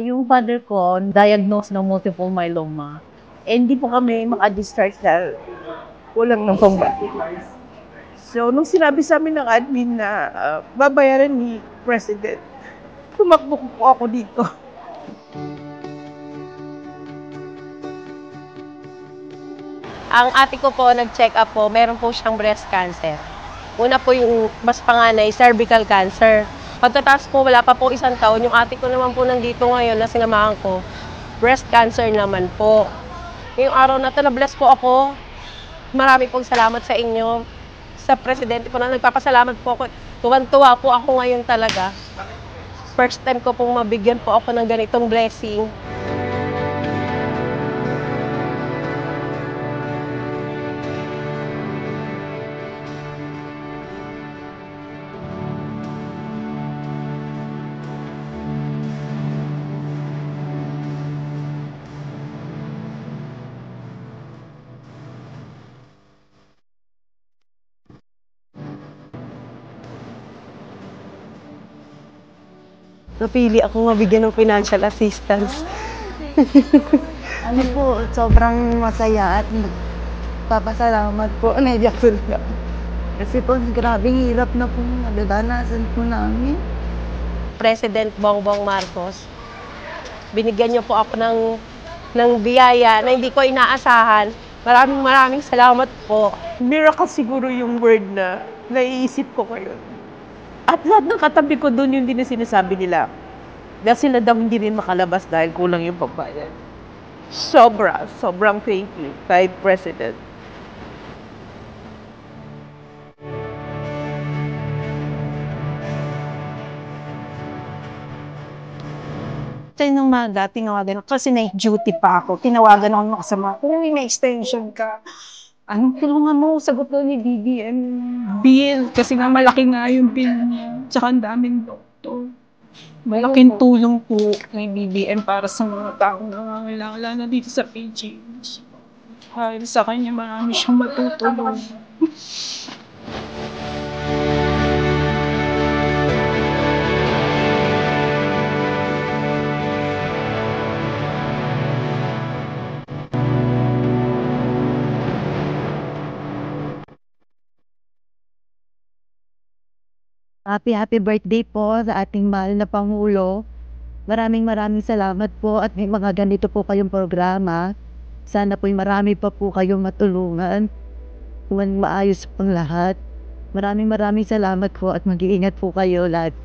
Yung father ko, diagnosed ng multiple myeloma. Hindi po kami maka-discharge dahil kulang ng pambayad. So, nung sinabi sa amin ng admin na babayaran ni President, tumakbo po ako dito. Ang ate ko po, nag-check up po, meron po siyang breast cancer. Una po yung mas panganay, cervical cancer. Pagkatapos po, wala pa po isang taon, yung ate ko naman po nandito ngayon na sinamahan ko, breast cancer naman po. Ngayong araw na ito, na-bless po ako. Marami pong salamat sa inyo. Sa presidente po na nagpapasalamat po ako. Tuwan-tuwa po ako ngayon talaga. First time ko pong mabigyan po ako ng ganitong blessing. Napili ako mabigyan ng financial assistance. Ano po, sobrang masaya at papasalamat po. Naiyak sila. Kasi po, grabing hirap na po nadadanasan po namin. President Bongbong Marcos, binigyan niyo po ako ng biyaya na hindi ko inaasahan. Maraming salamat po. Miracle siguro yung word na naiisip ko ngayon. At lahat ng katabi ko doon yung din na sinasabi nila. Dahil sila daw hindi rin makalabas dahil kulang yung pagbayad. Sobrang thank you kay President. Kasi nung umaga, tinawagan ako. Kasi night duty pa ako. Tinawagan ako ng kasama. Kung may extension ka, tulungan mo, sagot daw ni BBM. Bill, kasi nga malaki nga yung bill niya. Tsaka ang daming doktor. Malaking tulong po ng BBM para sa mga taong nangangailangan, lalo na dito sa PGH. Dahil sa kanya, marami siyang matutulong. Happy birthday po sa ating mahal na Pangulo. Maraming salamat po at may mga ganito po kayong programa. Sana po'y marami pa po kayong matulungan. Kung maayos pang lahat. Maraming salamat po at mag-iingat po kayo lahat.